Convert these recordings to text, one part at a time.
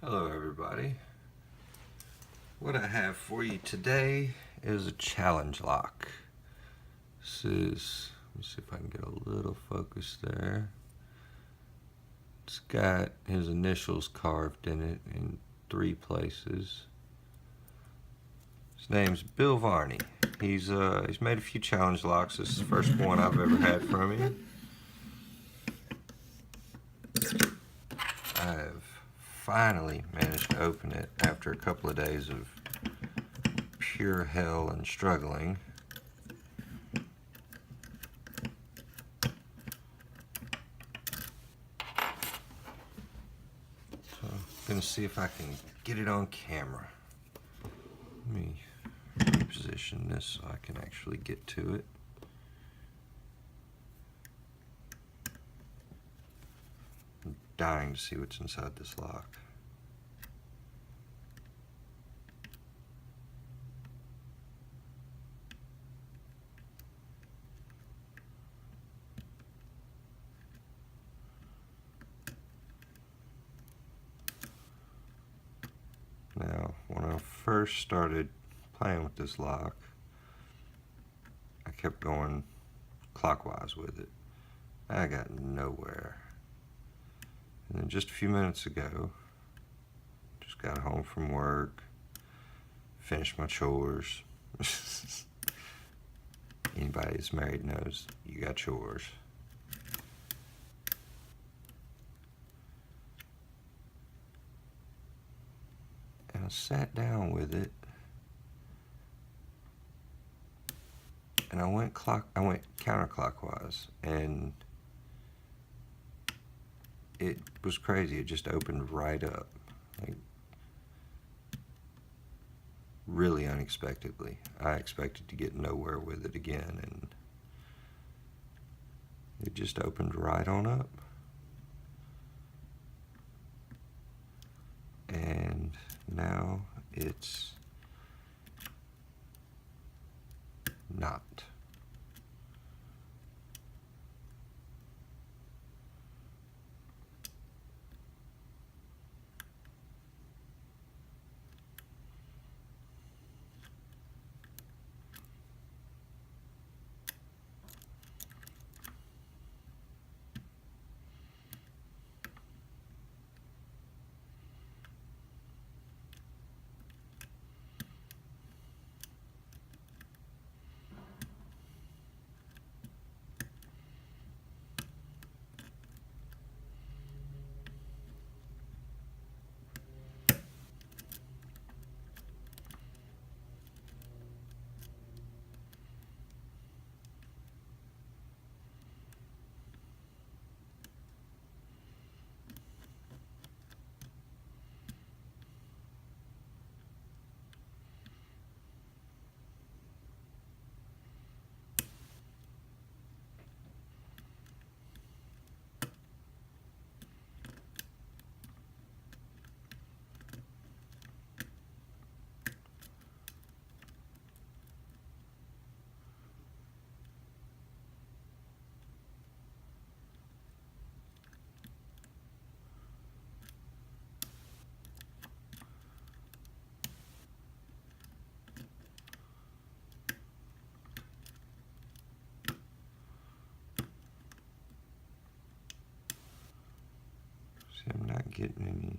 Hello everybody. What I have for you today is a challenge lock. This is, let me see if I can get a little focus there. It's got his initials carved in it in 3 places. His name's Bill Varney. He's made a few challenge locks. This is the first one I've ever had from him. I've finally managed to open it after a couple of days of pure hell and struggling. So I'm going to see if I can get it on camera. Let me reposition this so I can actually get to it. I'm dying to see what's inside this lock. Now, when I first started playing with this lock, I kept going clockwise with it. I got nowhere. And then just a few minutes ago, just got home from work, finished my chores. Anybody that's married knows you got chores. And I sat down with it, and I went counterclockwise, and it was crazy. It just opened right up, like really unexpectedly. I expected to get nowhere with it again, and it just opened right on up. And now it's not. See, I'm not getting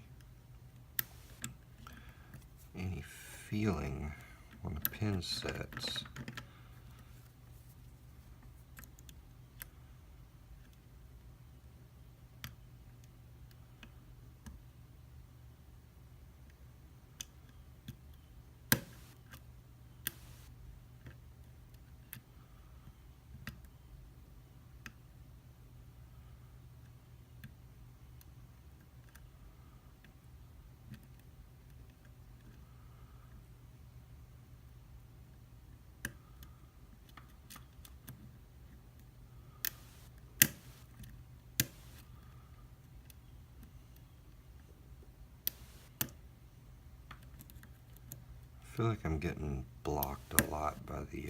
any feeling when the pin sets. I feel like I'm getting blocked a lot by the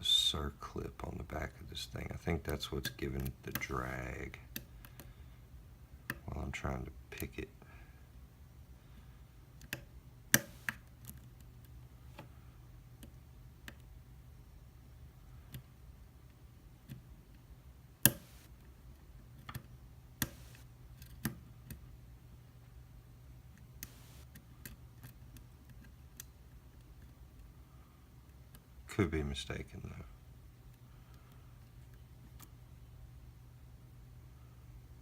circlip on the back of this thing. I think that's what's giving it the drag while I'm trying to pick it. Could be mistaken though.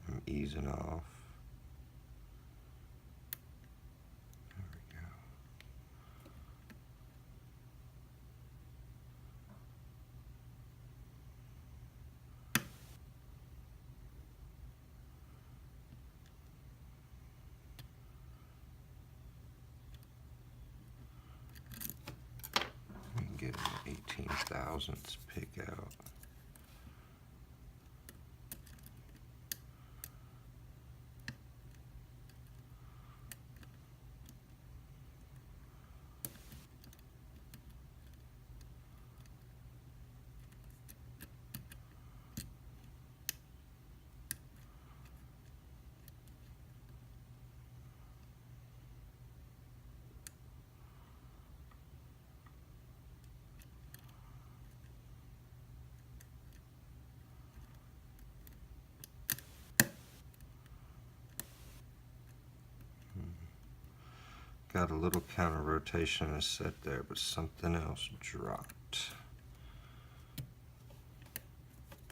I'm easing off. There we go. We can get an 18 thousandths pick out. Got a little counter rotation set there, but something else dropped.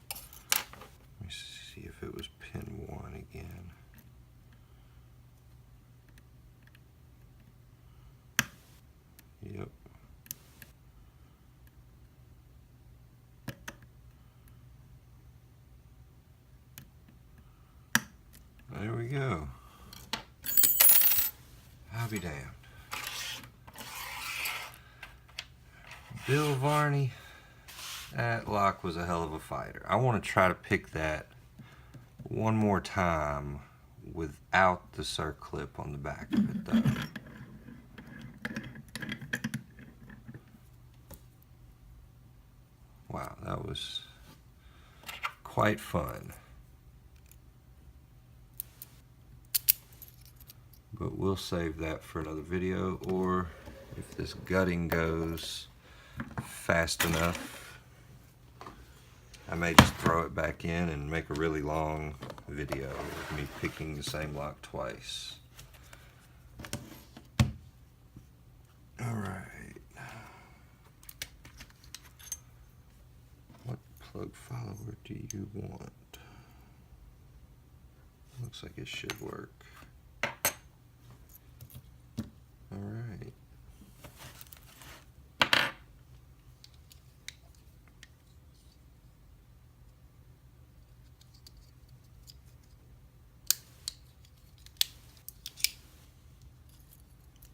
Let me see if it was pin 1 again. Yep. There we go. I'll be damned. Bill Varney, that lock was a hell of a fighter. I want to try to pick that one more time without the circlip on the back of it though. Wow, that was quite fun. But we'll save that for another video, or if this gutting goes fast enough, I may just throw it back in and make a really long video of me picking the same lock twice. Alright. What plug follower do you want? Looks like it should work. Alright.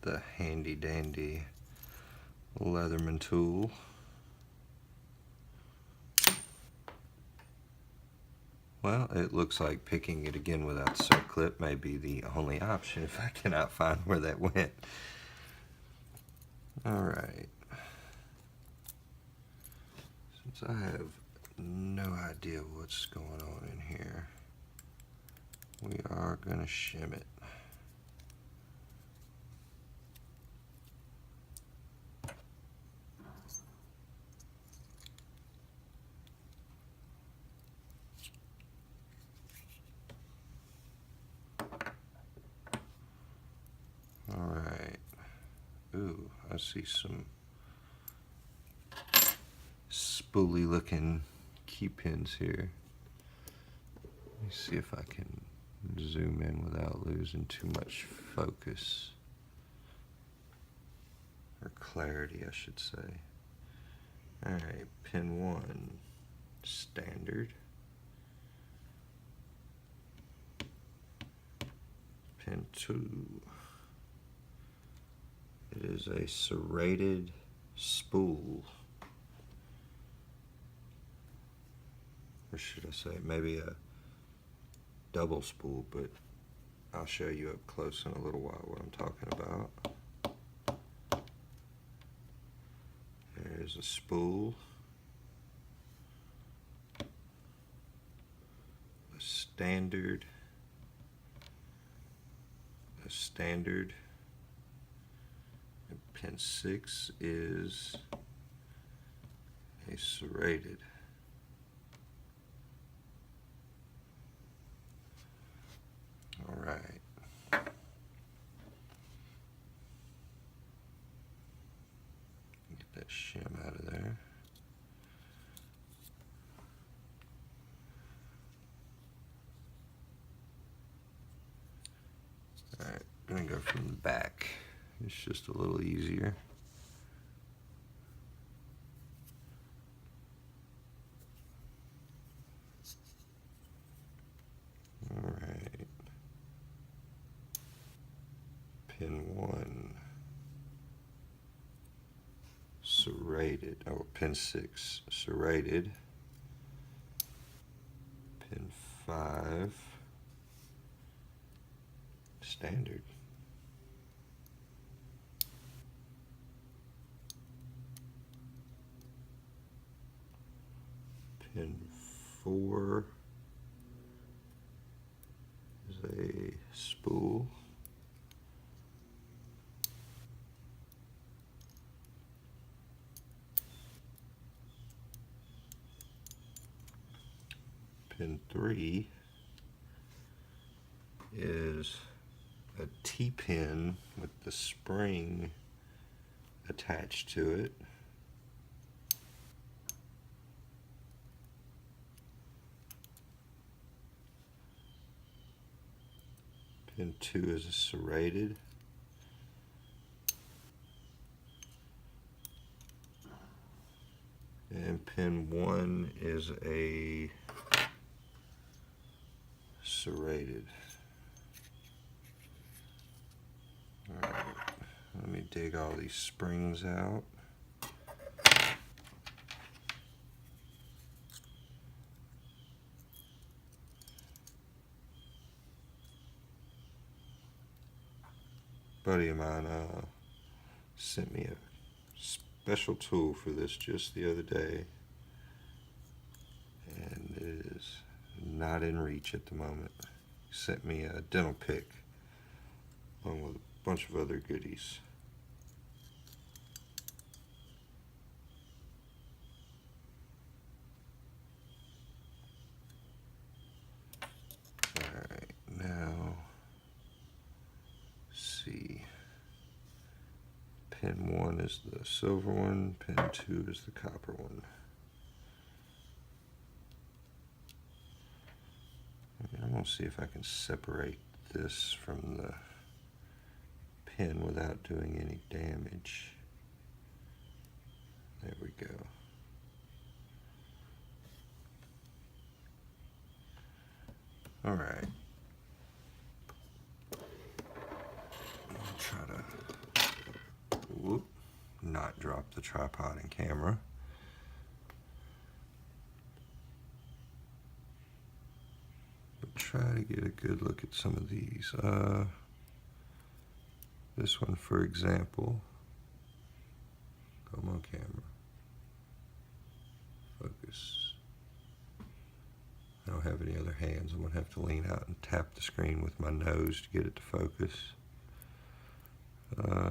The handy dandy Leatherman tool. Well, it looks like picking it again without the circlip may be the only option if I cannot find where that went. Alright. Since I have no idea what's going on in here, we are going to shim it. Alright. Ooh, I see some spoolie looking key pins here. Let me see if I can zoom in without losing too much focus. Or clarity, I should say. Alright, pin 1, standard. Pin 2. It is a serrated spool. Or should I say maybe a double spool, but I'll show you up close in a little while what I'm talking about. There's a spool. A standard a standard, and pin 6 is a serrated. All right. Get that shim out of there. All right, I'm gonna go from the back. It's just a little easier. All right. Pin 1. Serrated. Oh, pin 6. Serrated. Pin 5. Standard. Pin 4 is a spool. Pin 3 is a T-pin with the spring attached to it. Pin 2 is a serrated. And pin 1 is a serrated. All right, let me dig all these springs out. A buddy of mine sent me a special tool for this just the other day, and it is not in reach at the moment. He sent me a dental pick along with a bunch of other goodies. Alright, now see. Pin 1 is the silver one, pin 2 is the copper one. And I'm going to see if I can separate this from the pin without doing any damage. There we go. All right. I'll try to not drop the tripod and camera. But try to get a good look at some of these. This one, for example. Come on, camera. Focus. I don't have any other hands. I'm going to have to lean out and tap the screen with my nose to get it to focus.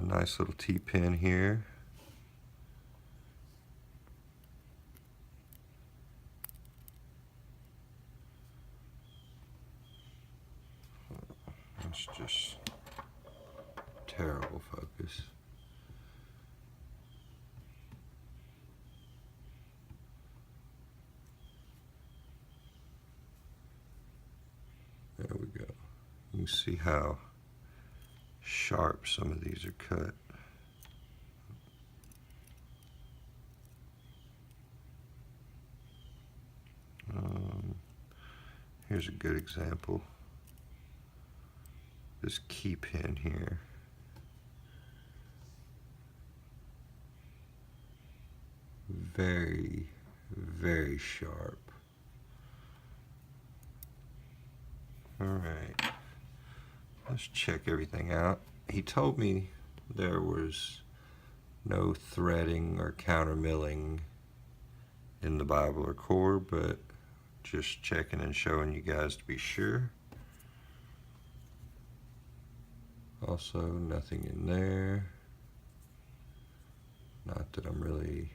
Nice little T-pin here. That's just terrible focus. There we go. You can see how sharp some of these are cut. Here's a good example. This key pin here. Very, very sharp. All right, let's check everything out. He told me there was no threading or counter milling in the Bible or core, but just checking and showing you guys to be sure. Also, nothing in there. Not that I'm really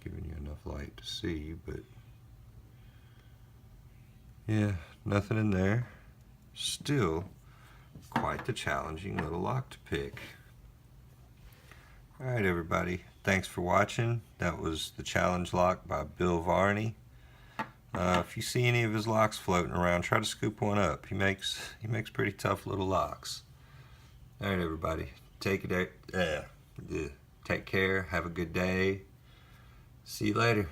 giving you enough light to see, but yeah, nothing in there. Still quite the challenging little lock to pick. Alright everybody, thanks for watching. That was the challenge lock by Bill Varney. If you see any of his locks floating around, try to scoop one up. He makes pretty tough little locks. Alright everybody, take care, have a good day. See you later.